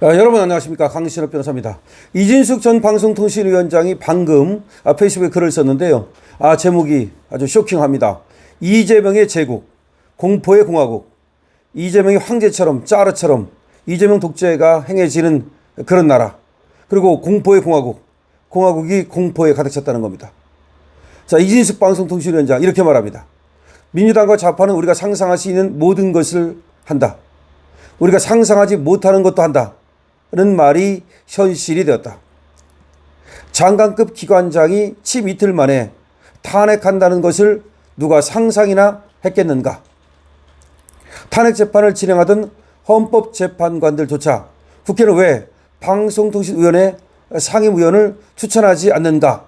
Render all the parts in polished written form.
여러분 안녕하십니까, 강신업 변호사입니다. 이진숙 전 방송통신위원장이 방금 페이스북에 글을 썼는데요. 제목이 아주 쇼킹합니다. 이재명의 제국, 공포의 공화국. 이재명이 황제처럼 짜르처럼 이재명 독재가 행해지는 그런 나라. 그리고 공포의 공화국, 공화국이 공포에 가득 찼다는 겁니다. 자, 이진숙 방송통신위원장 이렇게 말합니다. 민주당과 좌파는 우리가 상상할 수 있는 모든 것을 한다. 우리가 상상하지 못하는 것도 한다. 는 말이 현실이 되었다. 장관급 기관장이 침 이틀 만에 탄핵한다는 것을 누가 상상이나 했겠는가? 탄핵 재판을 진행하던 헌법재판관들조차 국회는 왜 방송통신위원회 상임위원을 추천하지 않는가?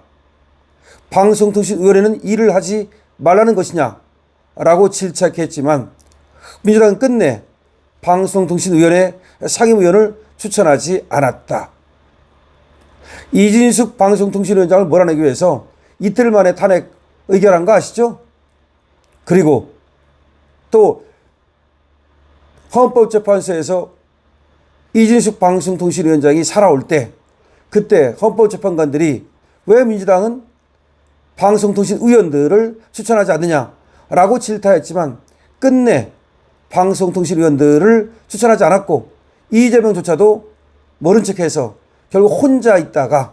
방송통신위원회는 일을 하지 말라는 것이냐? 라고 질책했지만 민주당은 끝내 방송통신위원회 상임위원을 추천하지 않았다. 이진숙 방송통신위원장을 몰아내기 위해서 이틀 만에 탄핵 의결한 거 아시죠? 그리고 또 헌법재판소에서 이진숙 방송통신위원장이 살아올 때 그때 헌법재판관들이 왜 민주당은 방송통신위원들을 추천하지 않느냐라고 질타했지만 끝내 방송통신위원들을 추천하지 않았고 이재명조차도 모른 척해서 결국 혼자 있다가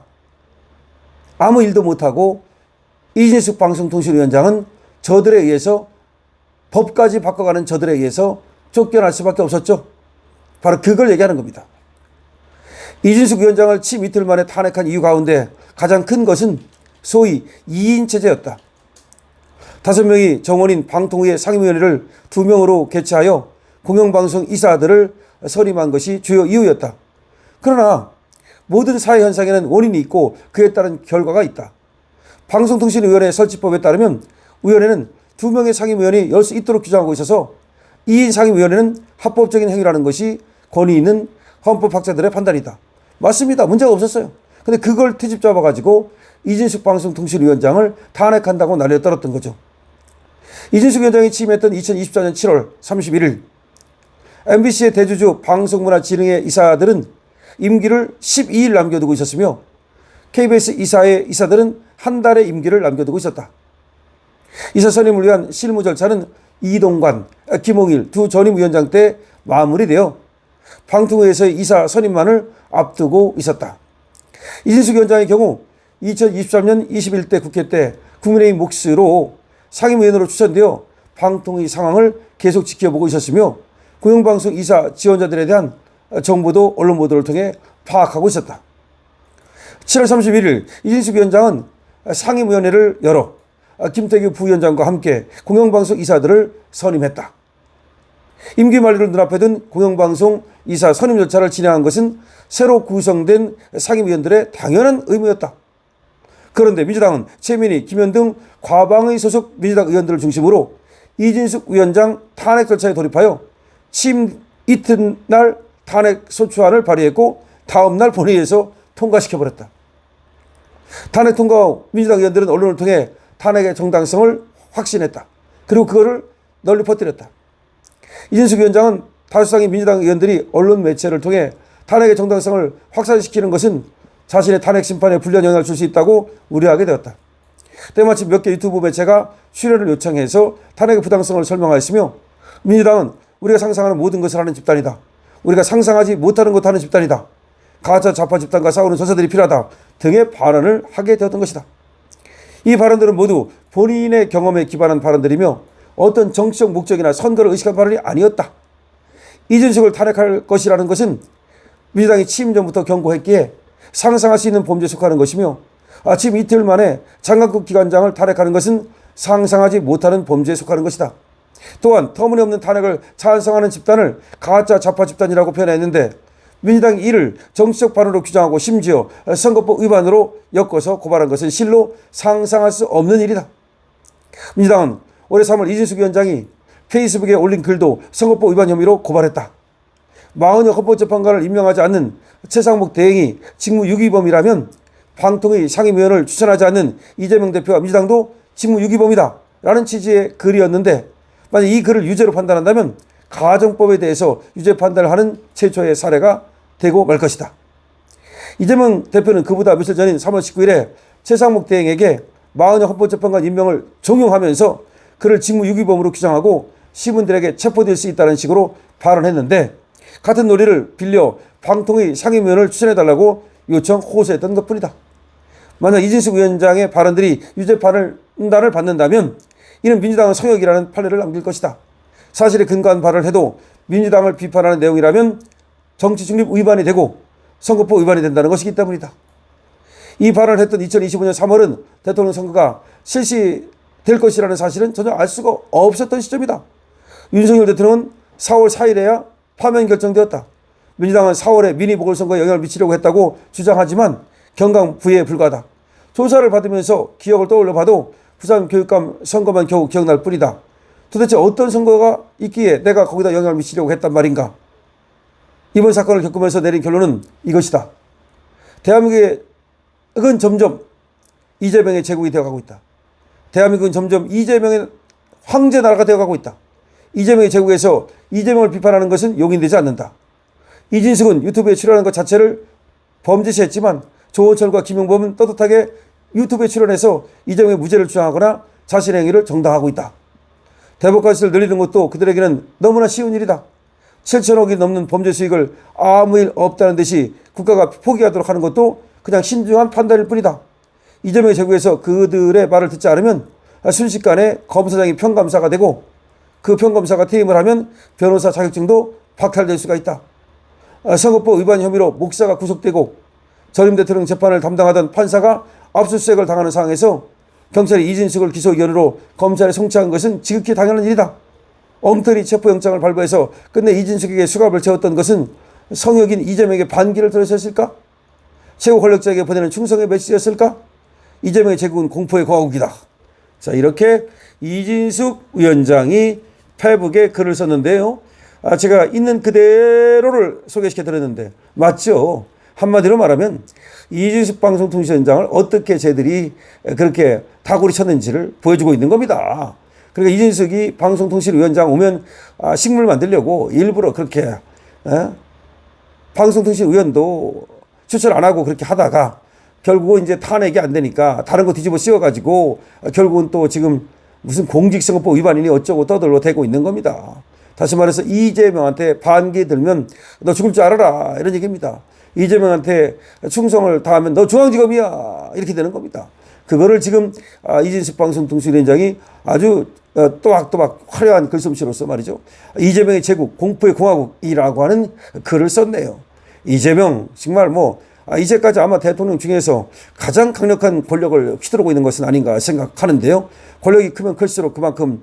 아무 일도 못하고 이진숙 방송통신위원장은 저들에 의해서 법까지 바꿔가는 저들에 의해서 쫓겨날 수밖에 없었죠. 바로 그걸 얘기하는 겁니다. 이진숙 위원장을 침 이틀 만에 탄핵한 이유 가운데 가장 큰 것은 소위 2인 체제였다. 5명이 정원인 방통위의 상임위원회를 2명으로 개최하여 공영방송 이사들을 선임한 것이 주요 이유였다. 그러나 모든 사회 현상에는 원인이 있고 그에 따른 결과가 있다. 방송통신위원회 설치법에 따르면 위원회는 2명의 상임위원이 열 수 있도록 규정하고 있어서 2인 상임위원회는 합법적인 행위라는 것이 권위 있는 헌법학자들의 판단이다. 맞습니다. 문제가 없었어요. 근데 그걸 트집 잡아가지고 이진숙 방송통신위원장을 탄핵한다고 난리를 떨었던 거죠. 이진숙 위원장이 취임했던 2024년 7월 31일 MBC의 대주주 방송문화진흥회 이사들은 임기를 12일 남겨두고 있었으며 KBS 이사의 이사들은 한 달의 임기를 남겨두고 있었다. 이사 선임을 위한 실무 절차는 이동관, 김홍일 두 전임위원장 때 마무리되어 방통위에서의 이사 선임만을 앞두고 있었다. 이진숙 위원장의 경우 2023년 21대 국회 때 국민의힘 몫으로 상임위원으로 추천되어 방통위 상황을 계속 지켜보고 있었으며 공영방송 이사 지원자들에 대한 정보도 언론 보도를 통해 파악하고 있었다. 7월 31일 이진숙 위원장은 상임위원회를 열어 김태규 부위원장과 함께 공영방송 이사들을 선임했다. 임기 만료를 눈앞에 둔 공영방송 이사 선임 절차를 진행한 것은 새로 구성된 상임위원들의 당연한 의무였다. 그런데 민주당은 최민희, 김현 등 과방의 소속 민주당 의원들을 중심으로 이진숙 위원장 탄핵 절차에 돌입하여 취임 이튿날 탄핵 소추안을 발의했고 다음날 본회의에서 통과시켜버렸다. 탄핵 통과 후 민주당 의원들은 언론을 통해 탄핵의 정당성을 확신했다. 그리고 그거를 널리 퍼뜨렸다. 이진숙 위원장은 다수상의 민주당 의원들이 언론 매체를 통해 탄핵의 정당성을 확산시키는 것은 자신의 탄핵 심판에 불리한 영향을 줄 수 있다고 우려하게 되었다. 때마침 몇 개 유튜브 매체가 출연을 요청해서 탄핵의 부당성을 설명하였으며 민주당은 우리가 상상하는 모든 것을 하는 집단이다. 우리가 상상하지 못하는 것도 하는 집단이다. 가짜 좌파 집단과 싸우는 전사들이 필요하다. 등의 발언을 하게 되었던 것이다. 이 발언들은 모두 본인의 경험에 기반한 발언들이며 어떤 정치적 목적이나 선거를 의식한 발언이 아니었다. 이준석을 탄핵할 것이라는 것은 민주당이 취임 전부터 경고했기에 상상할 수 있는 범죄에 속하는 것이며 아침 이틀 만에 장관급 기관장을 탄핵하는 것은 상상하지 못하는 범죄에 속하는 것이다. 또한 터무니없는 탄핵을 찬성하는 집단을 가짜 좌파 집단이라고 표현했는데 민주당이 이를 정치적 발언으로 규정하고 심지어 선거법 위반으로 엮어서 고발한 것은 실로 상상할 수 없는 일이다. 민주당은 올해 3월 이진숙 위원장이 페이스북에 올린 글도 선거법 위반 혐의로 고발했다. 40여 헌법재판관을 임명하지 않는 최상목 대행이 직무유기범이라면 방통위 상임위원을 추천하지 않는 이재명 대표와 민주당도 직무유기범이다 라는 취지의 글이었는데 만약 이 글을 유죄로 판단한다면 가정법에 대해서 유죄 판단을 하는 최초의 사례가 되고 말 것이다. 이재명 대표는 그보다 며칠 전인 3월 19일에 최상목 대행에게 마흔여 헌법재판관 임명을 종용하면서 그를 직무유기범으로 규정하고 시민들에게 체포될 수 있다는 식으로 발언했는데 같은 논리를 빌려 방통위 상임위원을 추천해달라고 요청 호소했던 것뿐이다. 만약 이진숙 위원장의 발언들이 유죄 판단을 받는다면 이는 민주당은 성역이라는 판례를 남길 것이다. 사실에 근거한 발언을 해도 민주당을 비판하는 내용이라면 정치 중립 위반이 되고 선거법 위반이 된다는 것이기 때문이다. 이 발언을 했던 2025년 3월은 대통령 선거가 실시될 것이라는 사실은 전혀 알 수가 없었던 시점이다. 윤석열 대통령은 4월 4일에야 파면 결정되었다. 민주당은 4월에 미니 보궐선거에 영향을 미치려고 했다고 주장하지만 경강부회에 불과하다. 조사를 받으면서 기억을 떠올려 봐도 부산교육감 선거만 겨우 기억날 뿐이다. 도대체 어떤 선거가 있기에 내가 거기다 영향을 미치려고 했단 말인가. 이번 사건을 겪으면서 내린 결론은 이것이다. 대한민국은 점점 이재명의 제국이 되어가고 있다. 대한민국은 점점 이재명의 황제 나라가 되어가고 있다. 이재명의 제국에서 이재명을 비판하는 것은 용인되지 않는다. 이진숙은 유튜브에 출연하는 것 자체를 범죄시했지만 조호철과 김용범은 떳떳하게 유튜브에 출연해서 이재명의 무죄를 주장하거나 자신의 행위를 정당화하고 있다. 대법관수를 늘리는 것도 그들에게는 너무나 쉬운 일이다. 7천억이 넘는 범죄 수익을 아무 일 없다는 듯이 국가가 포기하도록 하는 것도 그냥 신중한 판단일 뿐이다. 이재명의 제국에서 그들의 말을 듣지 않으면 순식간에 검사장이 평검사가 되고 그 평검사가 퇴임을 하면 변호사 자격증도 박탈될 수가 있다. 선거법 위반 혐의로 목사가 구속되고 전임 대통령 재판을 담당하던 판사가 압수수색을 당하는 상황에서 경찰이 이진숙을 기소의견으로 검찰에 송치한 것은 지극히 당연한 일이다. 엉터리 체포영장을 발부해서 끝내 이진숙에게 수갑을 채웠던 것은 성역인 이재명에게 반기를 들었을까? 최고 권력자에게 보내는 충성의 메시지였을까? 이재명의 제국은 공포의 공화국이다. 자, 이렇게 이진숙 위원장이 페북에 글을 썼는데요. 제가 있는 그대로를 소개시켜 드렸는데 맞죠? 한마디로 말하면 이진숙 방송통신위원장을 어떻게 쟤들이 그렇게 다구리 쳤는지를 보여주고 있는 겁니다. 그러니까 이진숙이 방송통신위원장 오면 식물 만들려고 일부러 그렇게 방송통신위원도 추천 안 하고 그렇게 하다가 결국은 이제 탄핵이 안 되니까 다른 거 뒤집어 씌워가지고 결국은 또 지금 무슨 공직선거법 위반이니 어쩌고 떠들고 대고 있는 겁니다. 다시 말해서 이재명한테 반기 들면 너 죽을 줄 알아라 이런 얘기입니다. 이재명한테 충성을 다하면 너 중앙지검이야 이렇게 되는 겁니다. 그거를 지금 이진숙 방송통신위원장이 아주 또박또박 화려한 글솜씨로서 말이죠. 이재명의 제국 공포의 공화국이라고 하는 글을 썼네요. 이재명 정말 이제까지 아마 대통령 중에서 가장 강력한 권력을 휘두르고 있는 것은 아닌가 생각하는데요. 권력이 크면 클수록 그만큼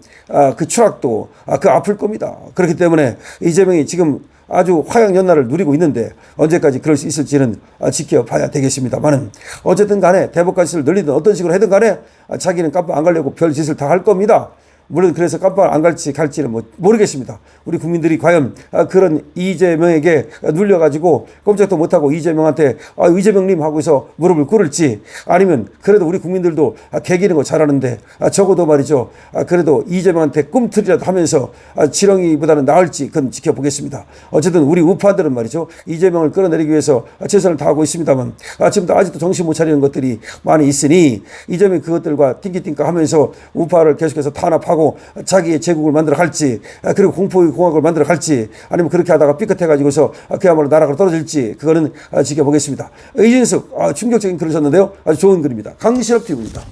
그 추락도 그 아플 겁니다. 그렇기 때문에 이재명이 지금 아주 화양연날을 누리고 있는데 언제까지 그럴 수 있을지는 지켜봐야 되겠습니다만은 어쨌든 간에 대법관실을 늘리든 어떤 식으로 하든 간에 자기는 깜빡 안 가려고 별 짓을 다 할 겁니다. 물론 그래서 깜빡 안 갈지는 모르겠습니다. 우리 국민들이 과연 그런 이재명에게 눌려가지고 꼼짝도 못하고 이재명한테 이재명님 하고서 무릎을 꿇을지 아니면 그래도 우리 국민들도 개기는 거 잘하는데 적어도 말이죠. 그래도 이재명한테 꿈틀이라도 하면서 지렁이보다는 나을지 그건 지켜보겠습니다. 어쨌든 우리 우파들은 말이죠. 이재명을 끌어내리기 위해서 최선을 다하고 있습니다만 지금도 아직도 정신 못 차리는 것들이 많이 있으니 이재명이 그것들과 띵기띵까 하면서 우파를 계속해서 탄압하고 자기의 제국을 만들어 갈지 그리고 공포의 공화국을 만들어 갈지 아니면 그렇게 하다가 삐끗해 가지고서 그야말로 나라가 떨어질지 그거는 지켜보겠습니다. 이진숙 충격적인 글을 썼는데요. 아주 좋은 글입니다. 강실업 TV입니다.